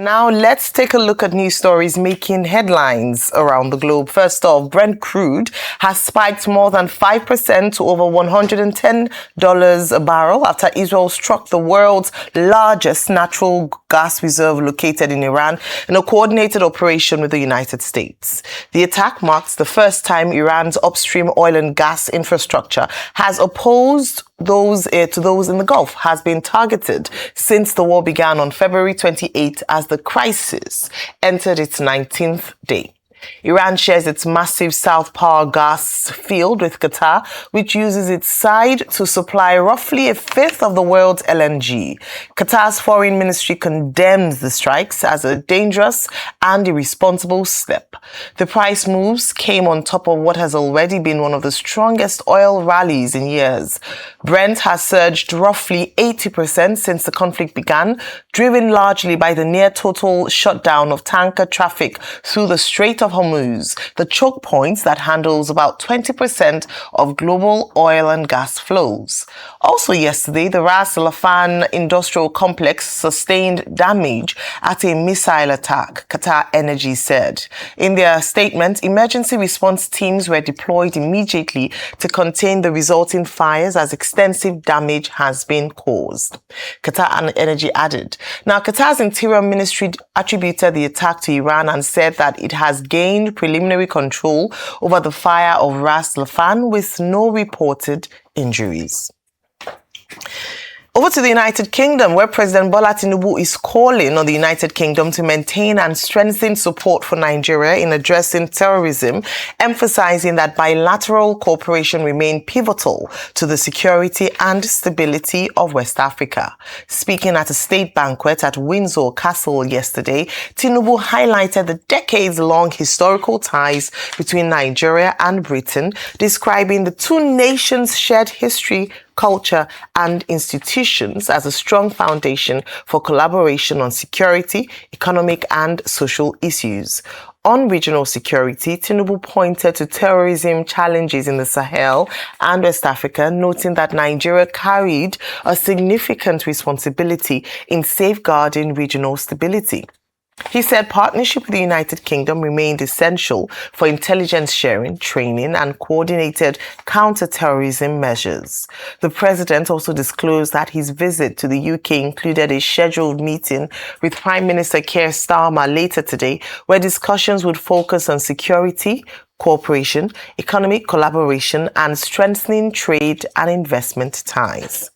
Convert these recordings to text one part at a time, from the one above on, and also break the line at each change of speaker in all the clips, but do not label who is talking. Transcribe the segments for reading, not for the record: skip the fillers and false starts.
Now let's take a look at news stories making headlines around the globe. First off, Brent crude has spiked more than 5% to over $110 a barrel after Israel struck the world's largest natural gas reserve located in Iran in a coordinated operation with the United States. The attack marks the first time Iran's upstream oil and gas infrastructure has opposed those in the Gulf has been targeted since the war began on February 28 as the crisis entered its 19th day. Iran shares its massive South Power gas field with Qatar, which uses its side to supply roughly a fifth of the world's LNG. Qatar's foreign ministry condemns the strikes as a dangerous and irresponsible step. The price moves came on top of what has already been one of the strongest oil rallies in years. Brent has surged roughly 80% since the conflict began, driven largely by the near-total shutdown of tanker traffic through the Strait of Hormuz, the choke point that handles about 20% of global oil and gas flows. Also yesterday, the Ras Al Khaimah industrial complex sustained damage at a missile attack, Qatar Energy said. In their statement, emergency response teams were deployed immediately to contain the resulting fires as extensive damage has been caused. Qatar Energy added. Now, Qatar's Interior Ministry attributed the attack to Iran and said that it has gained preliminary control over the fire of Ras Al Khaimah with no reported injuries. Over to the United Kingdom, where President Bola Tinubu is calling on the United Kingdom to maintain and strengthen support for Nigeria in addressing terrorism, emphasizing that bilateral cooperation remains pivotal to the security and stability of West Africa. Speaking at a state banquet at Windsor Castle yesterday, Tinubu highlighted the decades-long historical ties between Nigeria and Britain, describing the two nations' shared history, culture and institutions as a strong foundation for collaboration on security, economic and social issues. On regional security, Tinubu pointed to terrorism challenges in the Sahel and West Africa, noting that Nigeria carried a significant responsibility in safeguarding regional stability. He said partnership with the United Kingdom remained essential for intelligence sharing, training, and coordinated counterterrorism measures. The president also disclosed that his visit to the UK included a scheduled meeting with Prime Minister Keir Starmer later today, where discussions would focus on security, cooperation, economic collaboration, and strengthening trade and investment ties.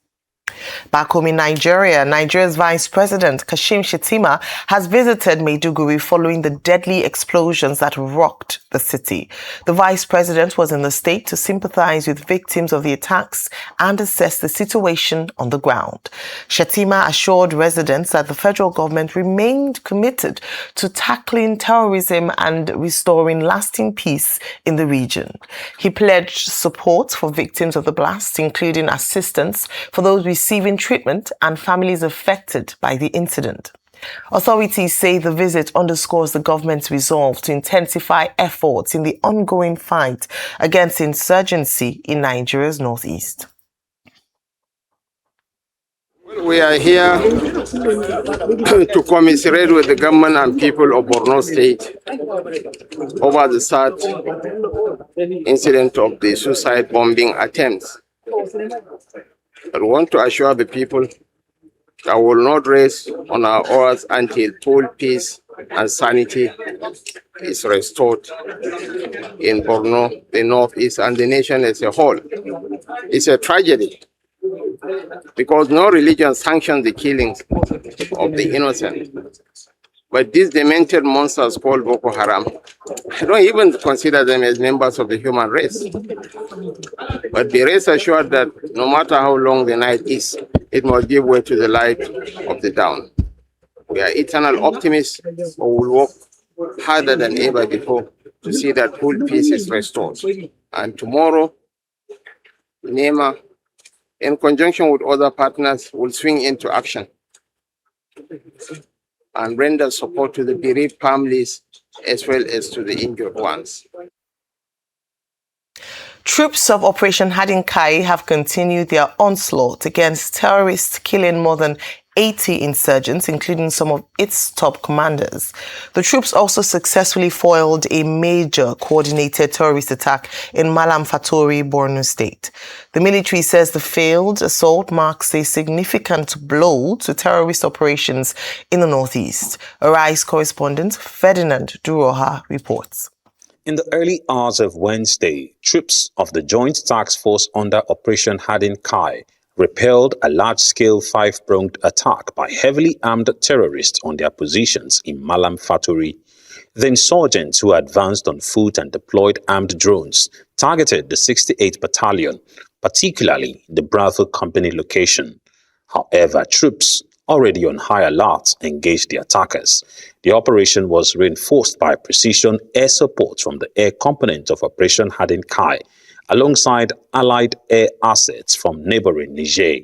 Back home in Nigeria, Nigeria's Vice President Kashim Shettima has visited Maiduguri following the deadly explosions that rocked the city. The Vice President was in the state to sympathize with victims of the attacks and assess the situation on the ground. Shettima assured residents that the federal government remained committed to tackling terrorism and restoring lasting peace in the region. He pledged support for victims of the blast, including assistance for those receiving treatment and families affected by the incident. Authorities say the visit underscores the government's resolve to intensify efforts in the ongoing fight against insurgency in Nigeria's northeast.
We are here to commiserate with the government and people of Borno State over the sad incident of the suicide bombing attempts. I want to assure the people that we will not rest on our oars until full peace and sanity is restored in Borno, the Northeast, and the nation as a whole. It's a tragedy because no religion sanctions the killings of the innocent. But these demented monsters called Boko Haram, I don't even consider them as members of the human race. But be rest assured that no matter how long the night is, it must give way to the light of the dawn. We are eternal optimists who will work harder than ever before to see that full peace is restored. And tomorrow, NEMA, in conjunction with other partners, will swing into action and render support to the bereaved families as well as to the injured ones.
Troops of Operation Hadinkai have continued their onslaught against terrorists, killing more than 80 insurgents, including some of its top commanders. The troops also successfully foiled a major coordinated terrorist attack in Malam Fatori, Borno State. The military says the failed assault marks a significant blow to terrorist operations in the northeast. Arise correspondent Ferdinand Duroha reports.
In the early hours of Wednesday, troops of the Joint Task Force under Operation Hardin Kai repelled a large-scale five-pronged attack by heavily armed terrorists on their positions in Malam Fatori. The insurgents, who advanced on foot and deployed armed drones, targeted the 68th Battalion, particularly the Bravo Company location. However, troops already on high alert engaged the attackers. The operation was reinforced by precision air support from the air component of Operation Hardin Kai, alongside allied air assets from neighboring Niger.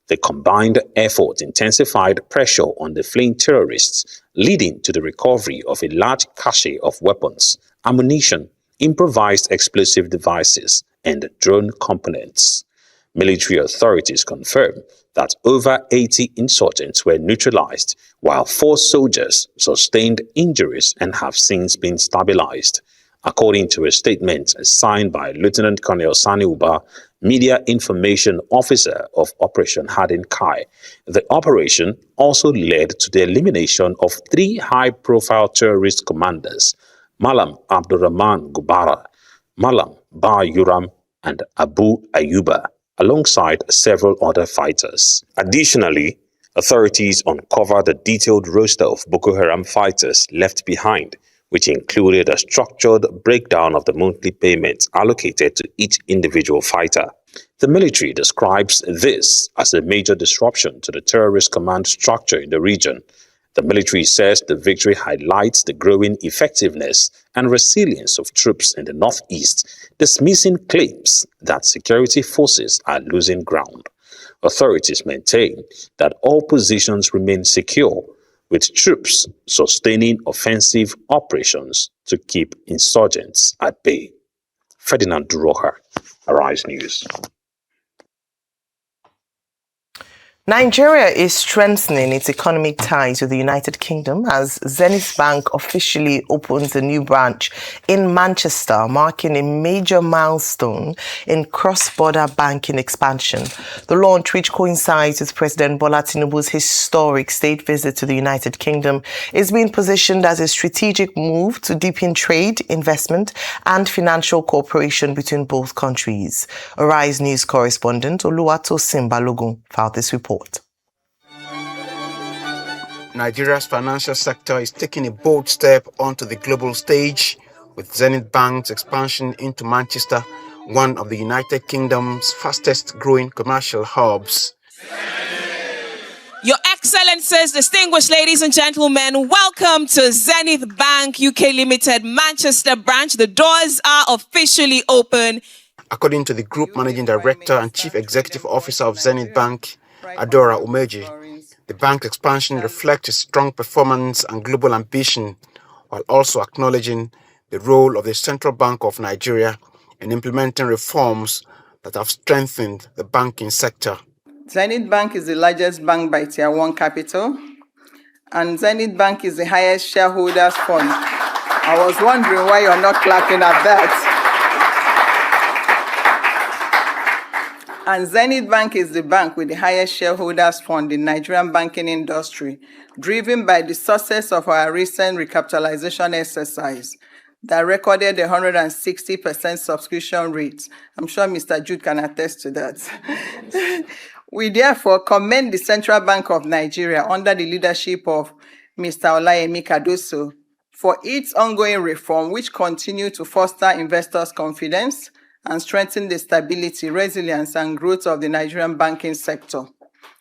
The combined effort intensified pressure on the fleeing terrorists, leading to the recovery of a large cache of weapons, ammunition, improvised explosive devices, and drone components. Military authorities confirmed that over 80 insurgents were neutralized, while 4 soldiers sustained injuries and have since been stabilized. According to a statement signed by Lieutenant Colonel Sani Uba, Media Information Officer of Operation Hardin Kai, the operation also led to the elimination of 3 high-profile terrorist commanders, Malam Abdurrahman Gubara, Malam Ba Yuram, and Abu Ayuba, alongside several other fighters. Additionally, authorities uncovered a detailed roster of Boko Haram fighters left behind, which included a structured breakdown of the monthly payments allocated to each individual fighter. The military describes this as a major disruption to the terrorist command structure in the region. The military says the victory highlights the growing effectiveness and resilience of troops in the northeast, dismissing claims that security forces are losing ground. Authorities maintain that all positions remain secure, with troops sustaining offensive operations to keep insurgents at bay. Ferdinand Duroha, Arise News.
Nigeria is strengthening its economic ties with the United Kingdom as Zenith Bank officially opens a new branch in Manchester, marking a major milestone in cross-border banking expansion. The launch, which coincides with President Bola Tinubu's historic state visit to the United Kingdom, is being positioned as a strategic move to deepen trade, investment, and financial cooperation between both countries. Arise News correspondent Oluwatosin Balogun filed this report.
Nigeria's financial sector is taking a bold step onto the global stage with Zenith Bank's expansion into Manchester, one of the United Kingdom's fastest growing commercial hubs.
Your Excellencies, distinguished ladies and gentlemen, welcome to Zenith Bank UK Limited Manchester branch. The doors are officially open.
According to the Group Managing Director and Chief Executive Officer of Zenith Bank, Adora Umeji, the bank's expansion reflects its strong performance and global ambition, while also acknowledging the role of the Central Bank of Nigeria in implementing reforms that have strengthened the banking sector.
Zenith Bank is the largest bank by Tier 1 capital, and Zenith Bank is the highest shareholders fund. I was wondering why you're not clapping at that. And Zenith Bank is the bank with the highest shareholders fund in Nigerian banking industry, driven by the success of our recent recapitalization exercise that recorded a 160% subscription rate. I'm sure Mr. Jude can attest to that. We therefore commend the Central Bank of Nigeria under the leadership of Mr. Olayemi Cardoso for its ongoing reform, which continue to foster investors' confidence and strengthen the stability, resilience, and growth of the Nigerian banking sector.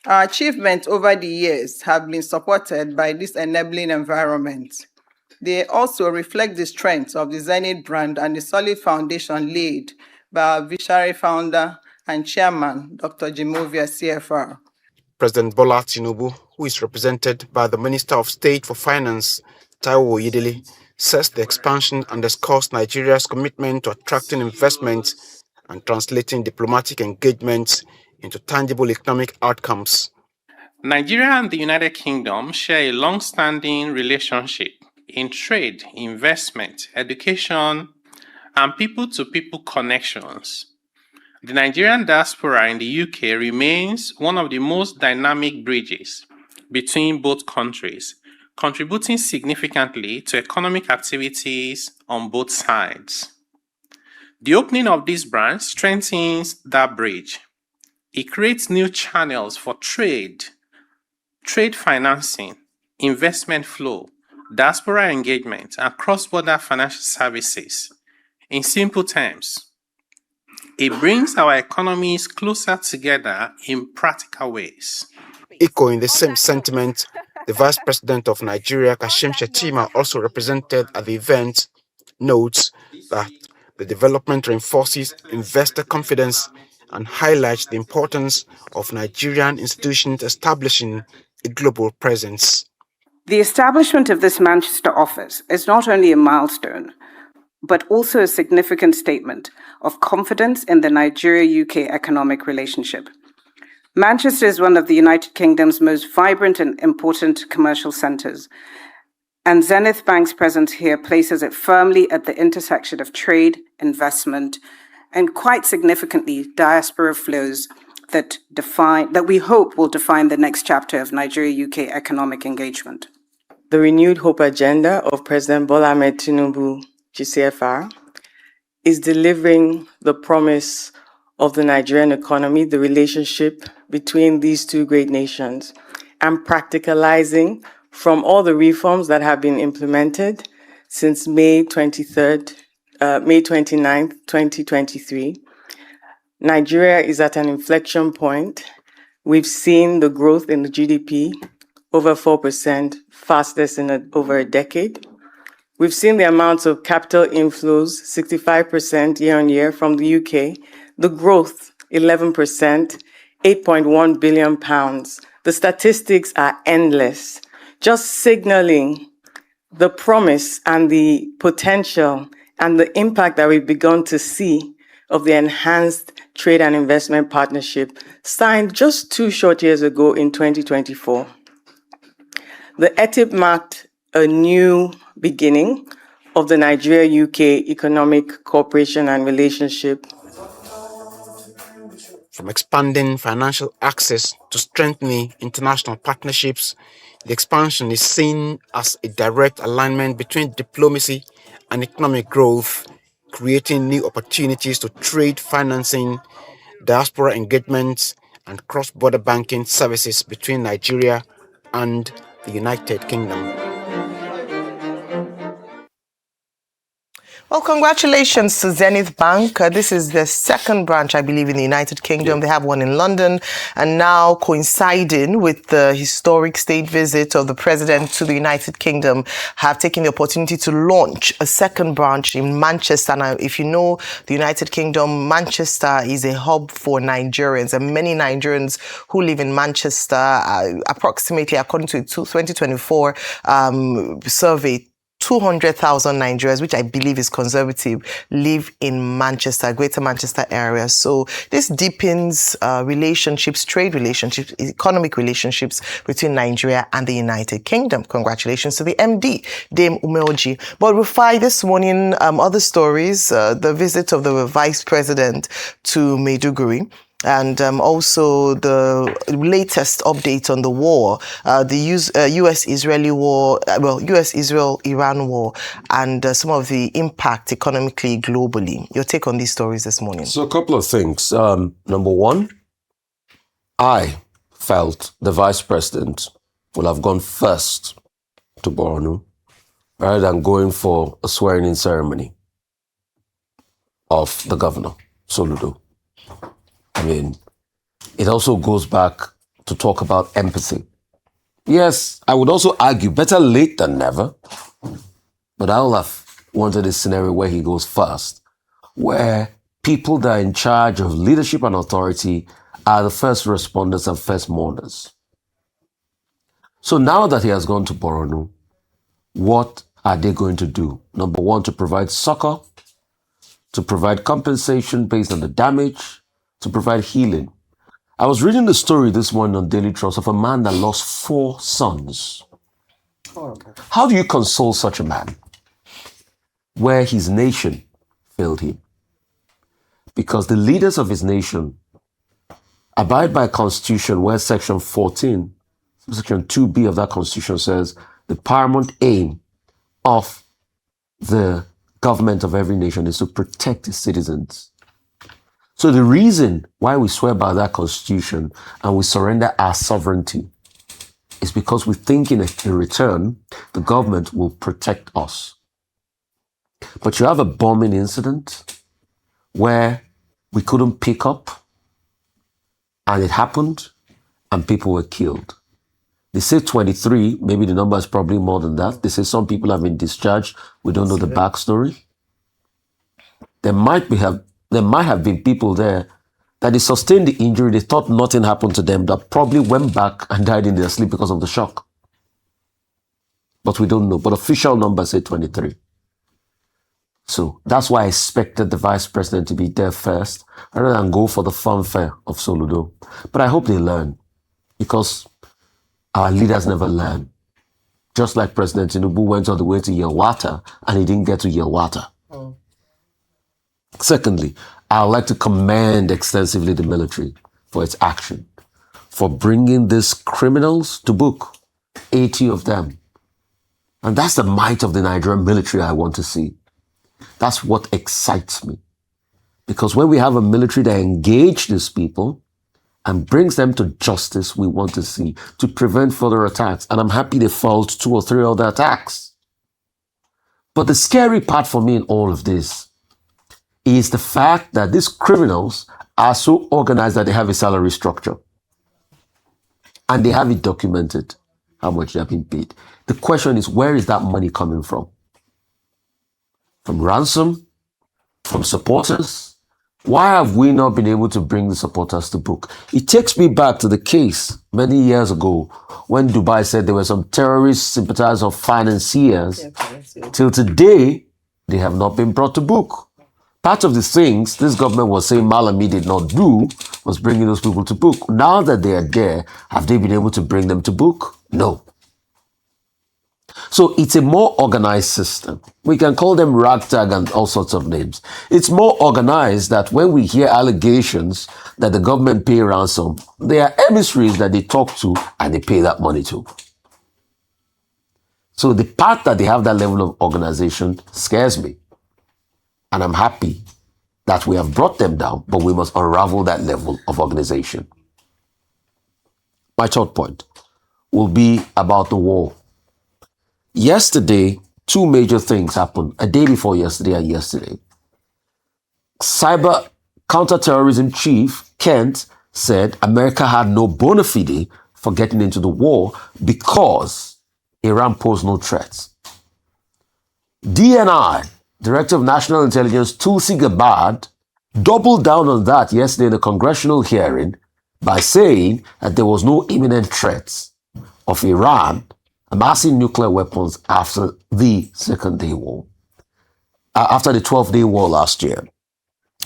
Our achievements over the years have been supported by this enabling environment. They also reflect the strength of the Zenith brand and the solid foundation laid by our visionary founder and chairman, Dr. Jimovia CFR.
President Bola Tinubu, who is represented by the Minister of State for Finance, Taiwo Oyedele, says the expansion underscores Nigeria's commitment to attracting investment and translating diplomatic engagements into tangible economic outcomes.
Nigeria and the United Kingdom share a long-standing relationship in trade, investment, education, and people-to-people connections. The Nigerian diaspora in the UK remains one of the most dynamic bridges between both countries, contributing significantly to economic activities on both sides. The opening of this branch strengthens that bridge. It creates new channels for trade financing, investment flow, diaspora engagement, and cross-border financial services. In simple terms, it brings our economies closer together in practical ways.
Echoing the same sentiment, the Vice President of Nigeria, Kashim Shettima, also represented at the event, notes that the development reinforces investor confidence and highlights the importance of Nigerian institutions establishing a global presence.
The establishment of this Manchester office is not only a milestone, but also a significant statement of confidence in the Nigeria-UK economic relationship. Manchester is one of the United Kingdom's most vibrant and important commercial centres, and Zenith Bank's presence here places it firmly at the intersection of trade, investment, and quite significantly, diaspora flows that we hope will define the next chapter of Nigeria-UK economic engagement.
The renewed hope agenda of President Bola Ahmed Tinubu, GCFR, is delivering the promise of the Nigerian economy, the relationship between these two great nations, and practicalizing from all the reforms that have been implemented since May 29th, 2023. Nigeria is at an inflection point. We've seen the growth in the GDP, over 4%, fastest in over a decade. We've seen the amounts of capital inflows, 65% year on year from the UK, the growth, 11%, 8.1 billion pounds. The statistics are endless, just signaling the promise and the potential and the impact that we've begun to see of the enhanced trade and investment partnership signed just 2 short years ago in 2024. The ETIP marked a new beginning of the Nigeria-UK economic cooperation and relationship.
From expanding financial access to strengthening international partnerships, the expansion is seen as a direct alignment between diplomacy and economic growth, creating new opportunities to trade financing, diaspora engagements, and cross-border banking services between Nigeria and the United Kingdom.
Well, congratulations to Zenith Bank. This is the second branch, I believe, in the United Kingdom. They have one in London, and now coinciding with the historic state visit of the president to the United Kingdom, have taken the opportunity to launch a second branch in Manchester. Now, if you know the United Kingdom, Manchester is a hub for Nigerians, and many Nigerians who live in Manchester, approximately, according to a 2024 survey, 200,000 Nigerians, which I believe is conservative, live in Manchester, Greater Manchester area. So this deepens relationships, trade relationships, economic relationships between Nigeria and the United Kingdom. Congratulations to the MD, Dame Umeoji. But Rufai, this morning, other stories, the visit of the Vice President to Maiduguri, and also the latest update on the war, the U.S.-Israeli war, U.S.-Israel-Iran war, and some of the impact economically, globally. Your take on these stories this morning?
So a couple of things. Number one, I felt the Vice President would have gone first to Borno rather than going for a swearing-in ceremony of the governor, Soludo. I mean, it also goes back to talk about empathy. Yes, I would also argue better late than never, but I would have wanted a scenario where he goes first, where people that are in charge of leadership and authority are the first responders and first mourners. So now that he has gone to Borno, what are they going to do? Number one, to provide succor, to provide compensation based on the damage, to provide healing. I was reading the story this morning on Daily Trust of a man that lost 4 sons. How do you console such a man where his nation failed him? Because the leaders of his nation abide by a constitution where section 14, section 2B of that constitution says the paramount aim of the government of every nation is to protect its citizens. So the reason why we swear by that constitution and we surrender our sovereignty is because we think in return, the government will protect us. But you have a bombing incident where we couldn't pick up and it happened and people were killed. They say 23, maybe the number is probably more than that. They say some people have been discharged. We don't know the backstory. There might have been people there that they sustained the injury, they thought nothing happened to them, that probably went back and died in their sleep because of the shock. But we don't know. But official numbers say 23. So that's why I expected the vice president to be there first, rather than go for the fanfare of Soludo. But I hope they learn, because our leaders never learn. Just like President Tinubu went all the way to Yelwata and he didn't get to Yelwata. Secondly, I would like to commend extensively the military for its action, for bringing these criminals to book, 80 of them. And that's the might of the Nigerian military I want to see. That's what excites me. Because when we have a military that engages these people and brings them to justice, we want to see, to prevent further attacks. And I'm happy they foiled 2 or 3 other attacks. But the scary part for me in all of this is the fact that these criminals are so organized that they have a salary structure. And they have it documented, how much they have been paid. The question is, where is that money coming from? From ransom? From supporters? Why have we not been able to bring the supporters to book? It takes me back to the case many years ago when Dubai said there were some terrorist sympathizers or financiers. Till today, they have not been brought to book. Part of the things this government was saying Malami did not do was bringing those people to book. Now that they are there, have they been able to bring them to book? No. So it's a more organized system. We can call them ragtag and all sorts of names. It's more organized that when we hear allegations that the government pay ransom, there are emissaries that they talk to and they pay that money to. So the part that they have that level of organization scares me. And I'm happy that we have brought them down, but we must unravel that level of organization. My third point will be about the war. Yesterday, 2 major things happened, a day before yesterday and yesterday. Cyber counterterrorism chief Kent said America had no bona fide for getting into the war because Iran posed no threats. DNI, Director of National Intelligence Tulsi Gabbard, doubled down on that yesterday in a congressional hearing by saying that there was no imminent threat of Iran amassing nuclear weapons after the Second-Day War, after the 12-day war last year.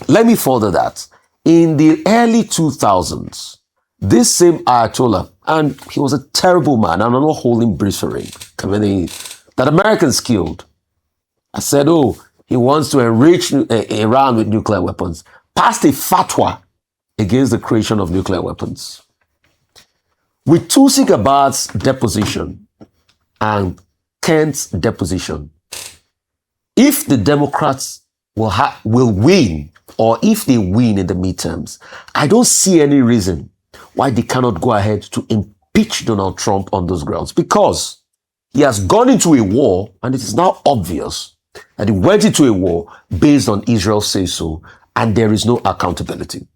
Let me further that. In the early 2000s, this same Ayatollah, and he was a terrible man, and I'm not holding breath for him, that Americans killed. I said, he wants to enrich Iran with nuclear weapons, passed a fatwa against the creation of nuclear weapons. With Tulsi Gabbard's deposition and Kent's deposition, if the Democrats will win, or if they win in the midterms, I don't see any reason why they cannot go ahead to impeach Donald Trump on those grounds, because he has gone into a war, and it is now obvious that he went into a war based on Israel's say-so, and there is no accountability.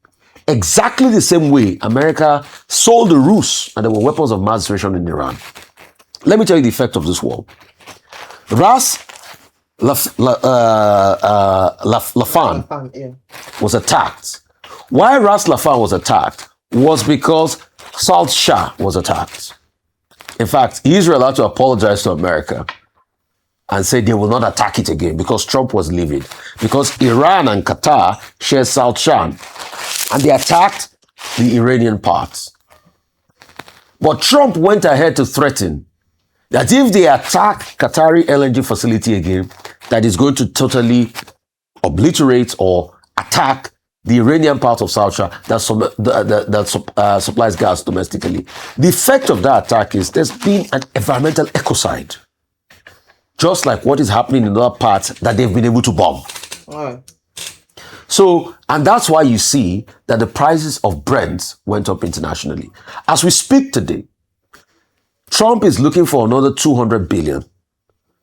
Exactly the same way America sold the Rus, and there were weapons of mass destruction in Iran. Let me tell you the effect of this war. Ras Lafan was attacked. Why Ras Lafan was attacked was because Salt Shah was attacked. In fact, Israel had to apologize to America and say they will not attack it again because Trump was livid. Because Iran and Qatar share South Shah. And they attacked the Iranian part. But Trump went ahead to threaten that if they attack Qatari LNG facility again, that is going to totally obliterate or attack the Iranian part of South Asia that supplies gas domestically. The effect of that attack is there's been an environmental ecocide, just like what is happening in other parts that they've been able to bomb.
Wow.
So, and that's why you see that the prices of Brent went up internationally. As we speak today, Trump is looking for another 200 billion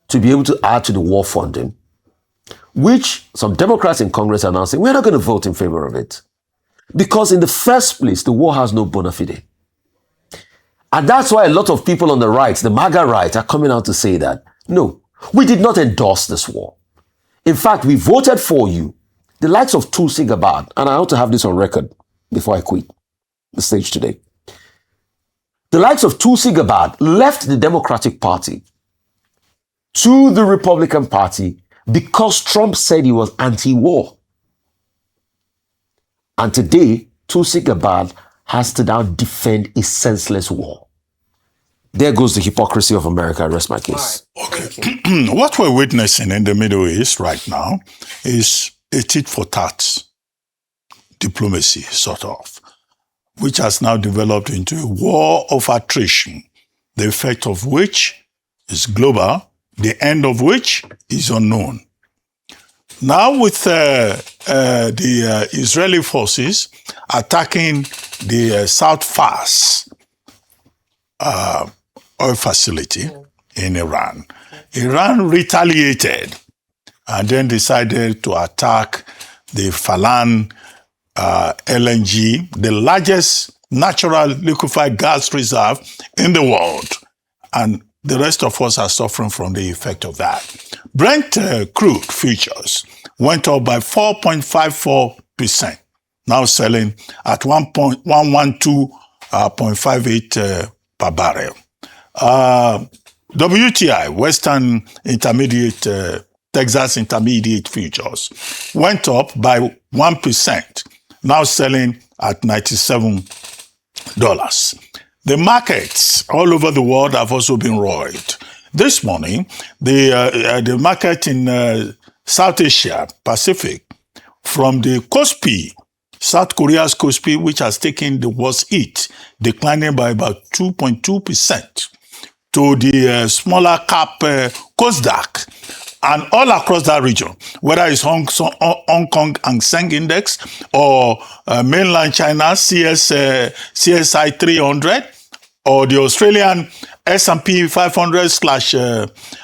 to be able to add to the war funding, which some Democrats in Congress are now saying, we're not going to vote in favor of it. Because in the first place, the war has no bona fide. And that's why a lot of people on the right, the MAGA right, are coming out to say that, no, we did not endorse this war. In fact, we voted for you. The likes of Tulsi Gabbard, and I ought to have this on record before I quit the stage today. The likes of Tulsi Gabbard left the Democratic Party to the Republican Party because Trump said he was anti-war. And today, Tulsi Gabbard has to now defend a senseless war. There goes the hypocrisy of America. I rest my case.
Okay. What we're witnessing in the Middle East right now is a tit-for-tat diplomacy, sort of, which has now developed into a war of attrition, the effect of which is global, the end of which is unknown. Now with the Israeli forces attacking the South Fars oil facility in Iran, Iran retaliated and then decided to attack the Falan LNG, the largest natural liquefied gas reserve in the world. And the rest of us are suffering from the effect of that. Brent crude futures went up by 4.54%, now selling at 112.58 per barrel. WTI, Western Intermediate, Texas Intermediate futures, went up by 1%, now selling at $97. The markets all over the world have also been roiled. This morning, the market in South Asia, Pacific, from the Kospi, South Korea's Kospi, which has taken the worst hit, declining by about 2.2%, to the smaller cap Kosdaq, and all across that region, whether it's Hong Kong Hang Seng Index or mainland China CSI 300 or the Australian S&P 500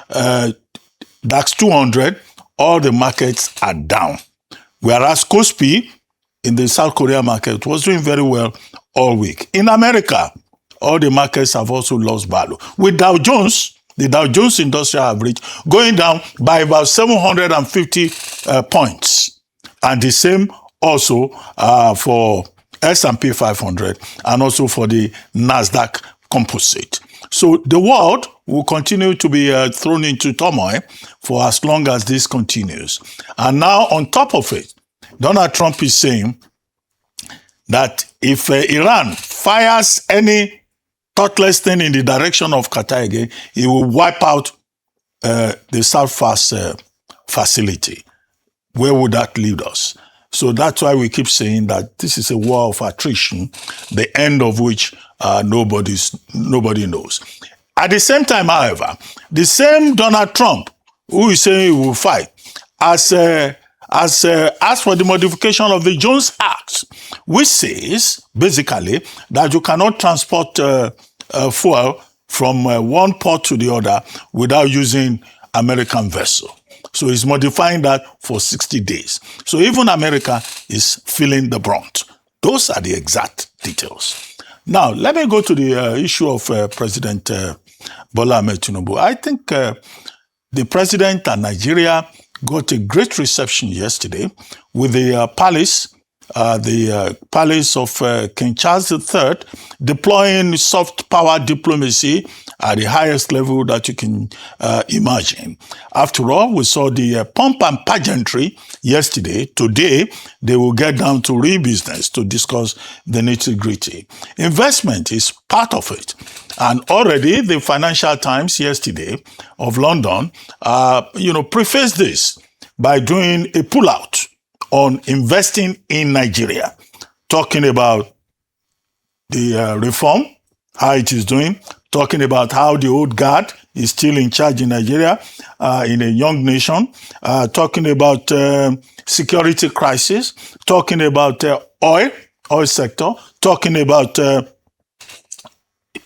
/ DAX 200, all the markets are down. Whereas Kospi in the South Korea market was doing very well all week. In America, all the markets have also lost value. With Dow Jones, the Dow Jones Industrial Average going down by about 750 points. And the same also for S&P 500 and also for the NASDAQ Composite. So the world will continue to be thrown into turmoil for as long as this continues. And now on top of it, Donald Trump is saying that if Iran fires any thoughtless thing in the direction of Qatar again, he will wipe out the South Fast facility. Where would that lead us? So that's why we keep saying that this is a war of attrition, the end of which nobody knows. At the same time, however, the same Donald Trump, who is saying he will fight, as for the modification of the Jones Act, which says basically that you cannot transport fuel from one port to the other without using American vessel. So he's modifying that for 60 days. So even America is feeling the brunt. Those are the exact details. Now, let me go to the issue of President Bola Ahmed Tinubu. I think the president and Nigeria got a great reception yesterday with the palace the palace of King Charles III, deploying soft power diplomacy at the highest level that you can imagine. After all, we saw the pomp and pageantry yesterday. Today, they will get down to real business to discuss the nitty-gritty. Investment is part of it. And already the Financial Times yesterday of London, prefaced this by doing a pullout on investing in Nigeria, talking about the reform, how it is doing, talking about how the old guard is still in charge in Nigeria, in a young nation, talking about security crisis, talking about oil sector, talking about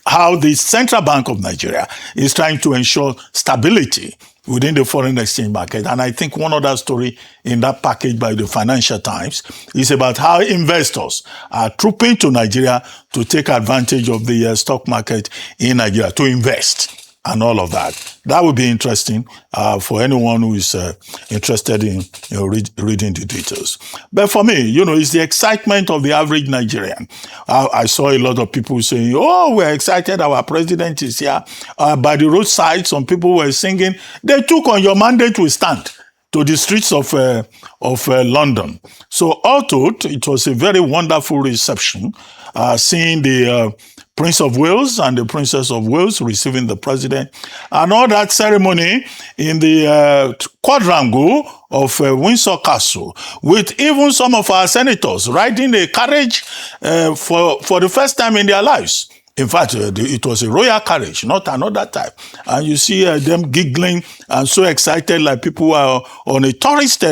how the Central Bank of Nigeria is trying to ensure stability within the foreign exchange market. And I think one other story in that package by the Financial Times is about how investors are trooping to Nigeria to take advantage of the stock market in Nigeria, to invest and all of that. That would be interesting for anyone who is interested in reading the details. But for me, it's the excitement of the average Nigerian. I saw a lot of people saying, "Oh, we're excited, our president is here." By the roadside, some people were singing, "They took on your mandate, we stand," to the streets of London. So all told, it was a very wonderful reception, seeing the Prince of Wales and the Princess of Wales receiving the president, and all that ceremony in the quadrangle of Windsor Castle, with even some of our senators riding a carriage for the first time in their lives. In fact, it was a royal carriage, not another type. And you see them giggling and so excited, like people who are on a tourist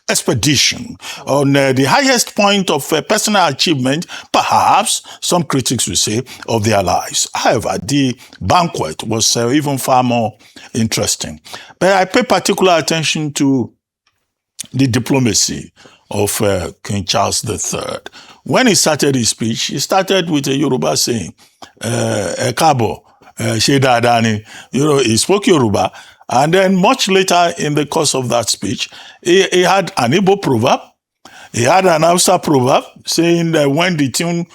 expedition, on the highest point of personal achievement, perhaps, some critics will say, of their lives. However, the banquet was even far more interesting. But I pay particular attention to the diplomacy of King Charles III. When he started his speech, he started with a Yoruba saying, Ekabo, Shedadani. He spoke Yoruba. And then much later in the course of that speech, he had an Igbo proverb. He had an Hausa proverb saying that when the tune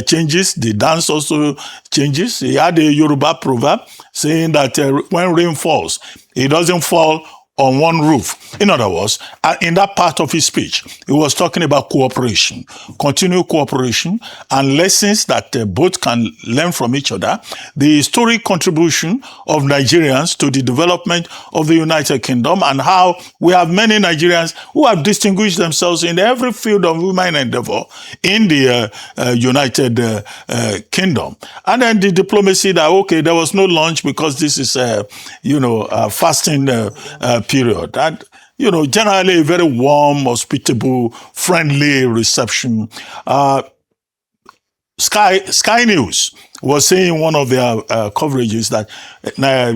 changes, the dance also changes. He had a Yoruba proverb saying that when rain falls, it doesn't fall on one roof. In other words, in that part of his speech, he was talking about cooperation, continued cooperation, and lessons that both can learn from each other. The historic contribution of Nigerians to the development of the United Kingdom, and how we have many Nigerians who have distinguished themselves in every field of human endeavor in the United Kingdom. And then the diplomacy that, okay, there was no lunch because this is, a fasting period. And, generally a very warm, hospitable, friendly reception. Sky News was saying in one of their coverages that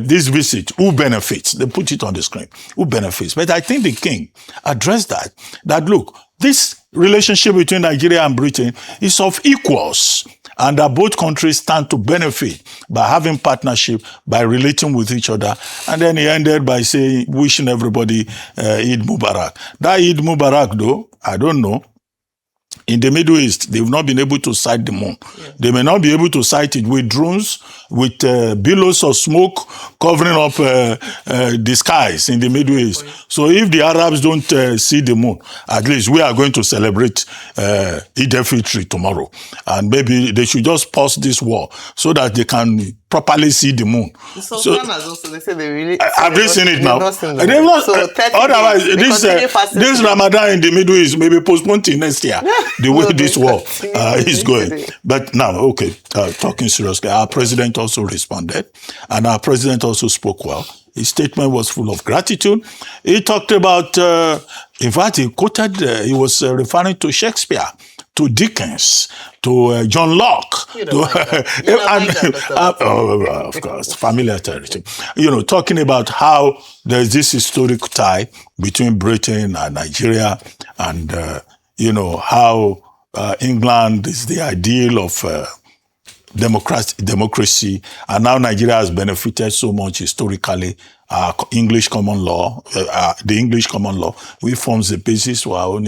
this visit, who benefits? They put it on the screen. Who benefits? But I think the king addressed that look, this relationship between Nigeria and Britain is of equals, and that both countries stand to benefit by having partnership, by relating with each other. And then he ended by saying, wishing everybody Eid Mubarak. That Eid Mubarak, though, I don't know. In the Middle East, they've not been able to sight the moon. Yeah. They may not be able to sight it with drones, with billows of smoke covering up the skies in the Middle East. So if the Arabs don't see the moon, at least we are going to celebrate Eid al-Fitr tomorrow. And maybe they should just pause this war so that they can properly see the moon.
The Sultan has also, they say they really...
Have they seen it now?
They've not. So
otherwise, this Ramadan in the Middle East may be postponed till next year, the way this war is going. But now, okay, talking seriously, our president also responded, and our president also spoke well. His statement was full of gratitude. He talked about, in fact, he quoted, he was referring to Shakespeare, to Dickens, to John Locke. Of course, familiar territory. Talking about how there's this historic tie between Britain and Nigeria, and, how England is the ideal of democracy, and now Nigeria has benefited so much historically. English common law, the English common law, which forms the basis for our own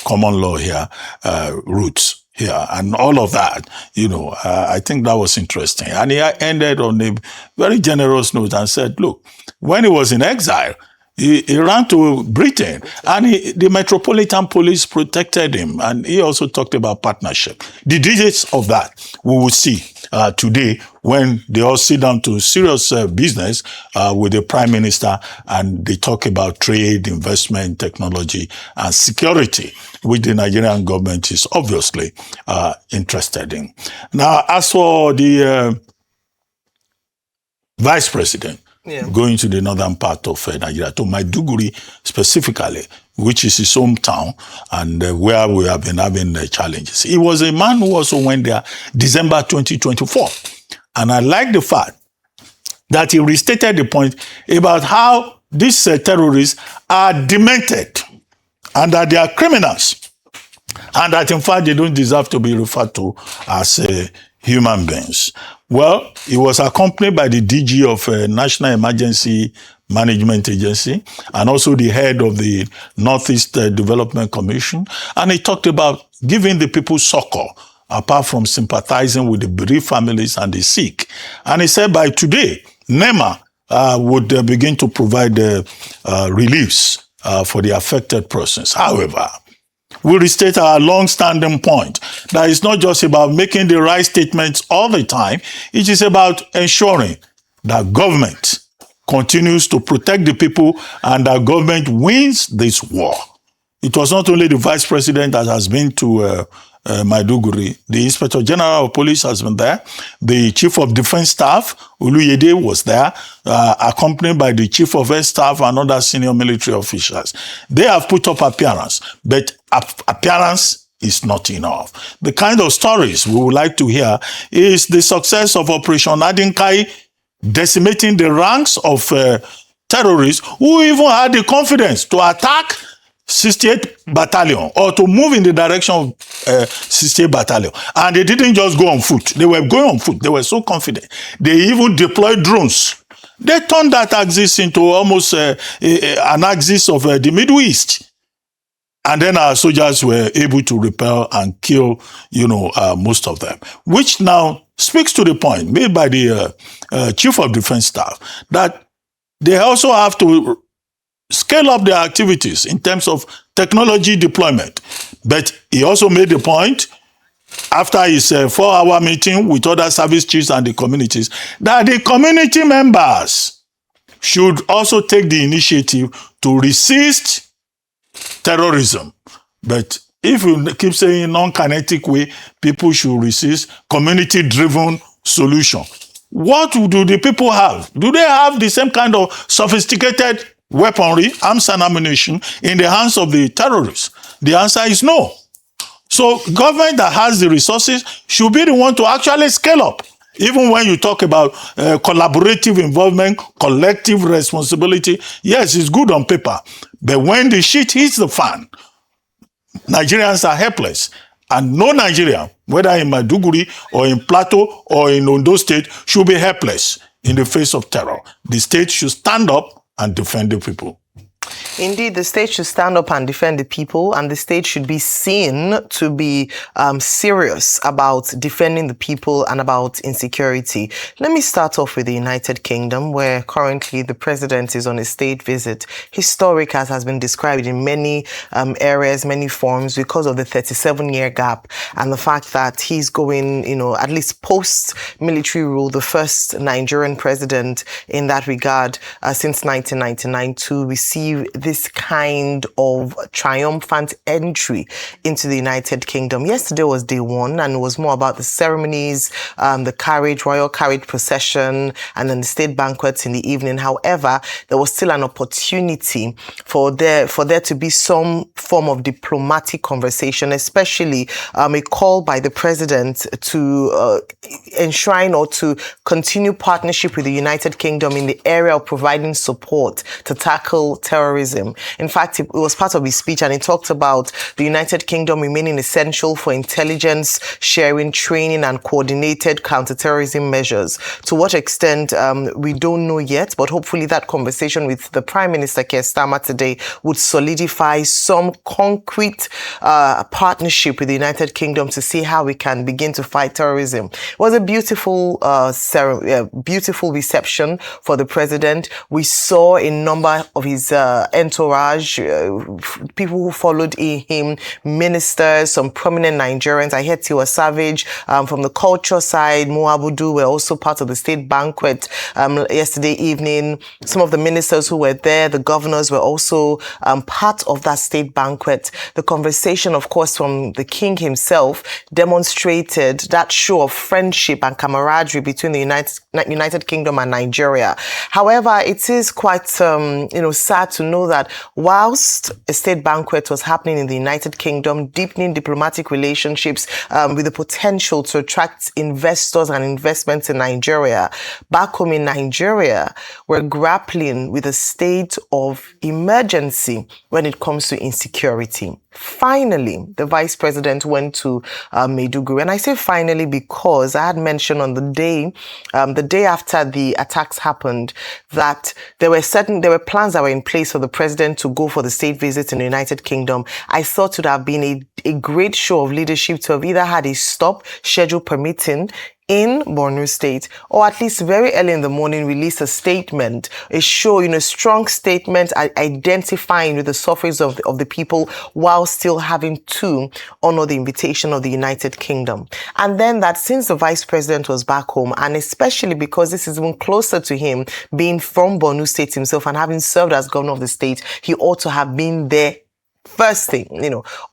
common law here, roots here, and all of that. I think that was interesting. And he ended on a very generous note and said, look, when he was in exile, he ran to Britain, and the Metropolitan Police protected him. And he also talked about partnership. The details of that we will see today when they all sit down to serious business with the Prime Minister, and they talk about trade, investment, technology, and security, which the Nigerian government is obviously interested in. Now, as for the Vice President, going to the northern part of Nigeria, to Maiduguri specifically, which is his hometown, and where we have been having challenges. He was a man who also went there December 2024. And I like the fact that he restated the point about how these terrorists are demented and that they are criminals, and that in fact they don't deserve to be referred to as human beings. Well, he was accompanied by the DG of National Emergency Management Agency and also the head of the Northeast Development Commission. And he talked about giving the people succor, apart from sympathizing with the bereaved families and the sick. And he said by today, NEMA would begin to provide reliefs for the affected persons. However, we restate our long-standing point that it's not just about making the right statements all the time. It is about ensuring that government continues to protect the people and that government wins this war. It was not only the Vice President that has been to Maiduguri. The Inspector General of Police has been there. The Chief of Defense Staff, Uluyede, was there, accompanied by the Chief of Air Staff and other senior military officials. They have put up appearance, but appearance is not enough. The kind of stories we would like to hear is the success of Operation Adinkai, decimating the ranks of terrorists who even had the confidence to attack 68th Battalion or to move in the direction of 68th Battalion. And they didn't just go on foot. They were going on foot. They were so confident. They even deployed drones. They turned that axis into almost an axis of the Middle East. And then our soldiers were able to repel and kill, most of them. Which now speaks to the point made by the Chief of Defense Staff that they also have to scale up their activities in terms of technology deployment. But he also made the point after his 4-hour meeting with other service chiefs and the communities that the community members should also take the initiative to resist terrorism. But if you keep saying non-kinetic way, people should resist community-driven solution. What do the people have? Do they have the same kind of sophisticated weaponry, arms and ammunition in the hands of the terrorists? The answer is no. So government that has the resources should be the one to actually scale up. Even when you talk about collaborative involvement, collective responsibility, yes, it's good on paper. But when the shit hits the fan, Nigerians are helpless. And no Nigerian, whether in Maiduguri or in Plateau or in Ondo State, should be helpless in the face of terror. The state should stand up and defend the people.
Indeed, the state should stand up and defend the people, and the state should be seen to be serious about defending the people and about insecurity. Let me start off with the United Kingdom, where currently the president is on a state visit. Historic, as has been described in many areas, many forms, because of the 37-year gap and the fact that he's going, at least post-military rule, the first Nigerian president in that regard since 1999 to receive this kind of triumphant entry into the United Kingdom. Yesterday was day one, and it was more about the ceremonies, the royal carriage procession, and then the state banquets in the evening. However, there was still an opportunity for there to be some form of diplomatic conversation, especially a call by the president to enshrine or to continue partnership with the United Kingdom in the area of providing support to tackle terrorism terrorism. In fact, it was part of his speech, and he talked about the United Kingdom remaining essential for intelligence sharing, training, and coordinated counterterrorism measures. To what extent, we don't know yet, but hopefully that conversation with the Prime Minister Keir Starmer today would solidify some concrete partnership with the United Kingdom to see how we can begin to fight terrorism. It was a beautiful, beautiful reception for the president. We saw a number of his entourage, people who followed him, ministers, some prominent Nigerians. I heard Tiwa Savage from the culture side, Muabudu were also part of the state banquet yesterday evening. Some of the ministers who were there, the governors were also part of that state banquet. The conversation, of course, from the king himself demonstrated that show of friendship and camaraderie between the United Kingdom and Nigeria. However, it is quite sad to know that whilst a state banquet was happening in the United Kingdom, deepening diplomatic relationships with the potential to attract investors and investments in Nigeria, back home in Nigeria, we're grappling with a state of emergency when it comes to insecurity. Finally, the vice president went to Maiduguri. And I say finally because I had mentioned on the day after the attacks happened, that there were plans that were in place for the president to go for the state visit in the United Kingdom. I thought it would have been a great show of leadership to have either had a stop, schedule permitting, in Borno State, or at least very early in the morning release a statement, a show, strong statement identifying with the sufferings of the people while still having to honor the invitation of the United Kingdom. And then that since the vice president was back home, and especially because this is even closer to him, being from Borno State himself and having served as governor of the state, he ought to have been there. First thing,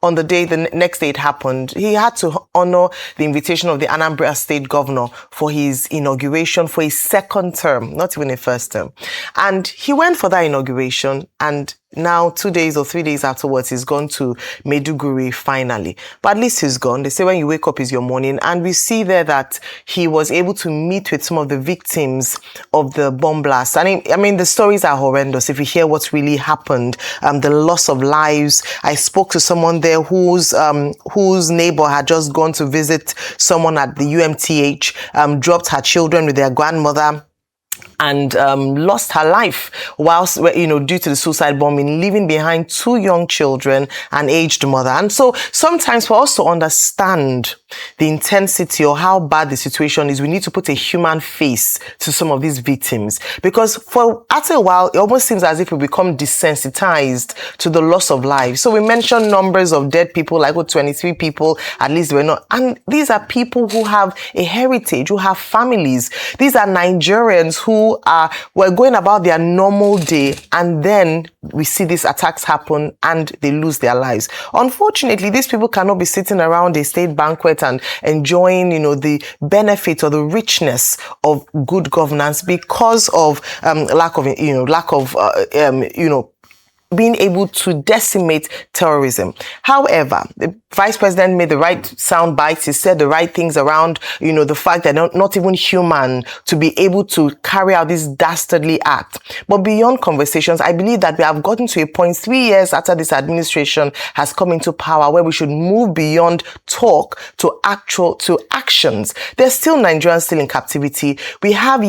on the next day it happened, he had to honor the invitation of the Anambra State governor for his inauguration for his second term, not even a first term. And he went for that inauguration, and now 2 days or 3 days afterwards, he's gone to Maiduguri finally. But at least he's gone. They say when you wake up is your morning. And we see there that he was able to meet with some of the victims of the bomb blast. I mean, the stories are horrendous. If you hear what's really happened, the loss of lives. I spoke to someone there whose neighbor had just gone to visit someone at the UMTH, dropped her children with their grandmother, and lost her life whilst, due to the suicide bombing, leaving behind 2 young children and aged mother. And so sometimes for us to understand the intensity or how bad the situation is, we need to put a human face to some of these victims. Because after a while, it almost seems as if we become desensitized to the loss of life. So we mentioned numbers of dead people, like 23 people, at least we're not. And these are people who have a heritage, who have families. These are Nigerians who were going about their normal day, and then we see these attacks happen and they lose their lives. Unfortunately, these people cannot be sitting around a state banquet and enjoying, the benefit or the richness of good governance because of lack of being able to decimate terrorism. However, the vice president made the right sound bites. He said the right things around, the fact that not even human to be able to carry out this dastardly act. But beyond conversations, I believe that we have gotten to a point 3 years after this administration has come into power where we should move beyond talk to actions. There's still Nigerians still in captivity. We have,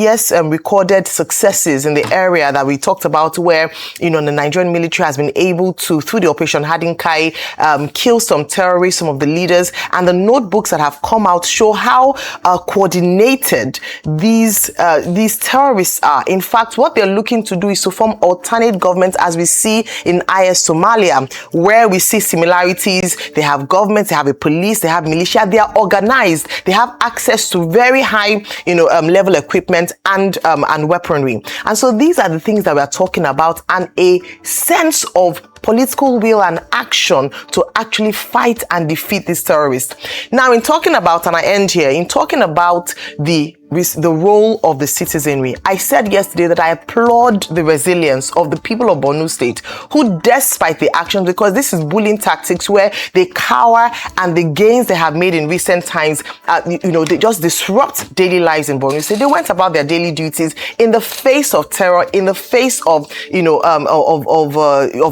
recorded successes in the area that we talked about where, the Nigerian military has been able to, through the Operation Hadinkai, kill some terrorists, some of the leaders, and the notebooks that have come out show how coordinated these terrorists are. In fact, what they're looking to do is to form alternate governments, as we see in IS Somalia, where we see similarities. They have governments, they have a police, they have militia, they are organized, they have access to very high, level equipment and weaponry. And so these are the things that we are talking about, and a sense of political will and action to actually fight and defeat these terrorists. Now, in talking about, and I end here, in talking about the the role of the citizenry. I said yesterday that I applaud the resilience of the people of Borno State, who, despite the actions, because this is bullying tactics where they cower, and the gains they have made in recent times, they just disrupt daily lives in Borno State. They went about their daily duties in the face of terror, in the face of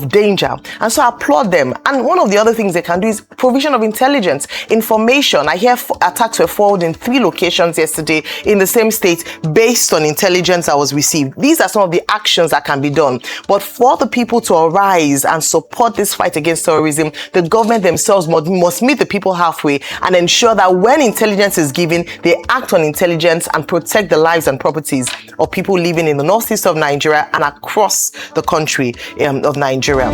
danger, and so I applaud them. And one of the other things they can do is provision of intelligence, information. I hear attacks were forwarded in 3 locations yesterday in the same state based on intelligence that was received. These are some of the actions that can be done. But for the people to arise and support this fight against terrorism, the government themselves must meet the people halfway and ensure that when intelligence is given, they act on intelligence and protect the lives and properties of people living in the northeast of Nigeria and across the country of Nigeria.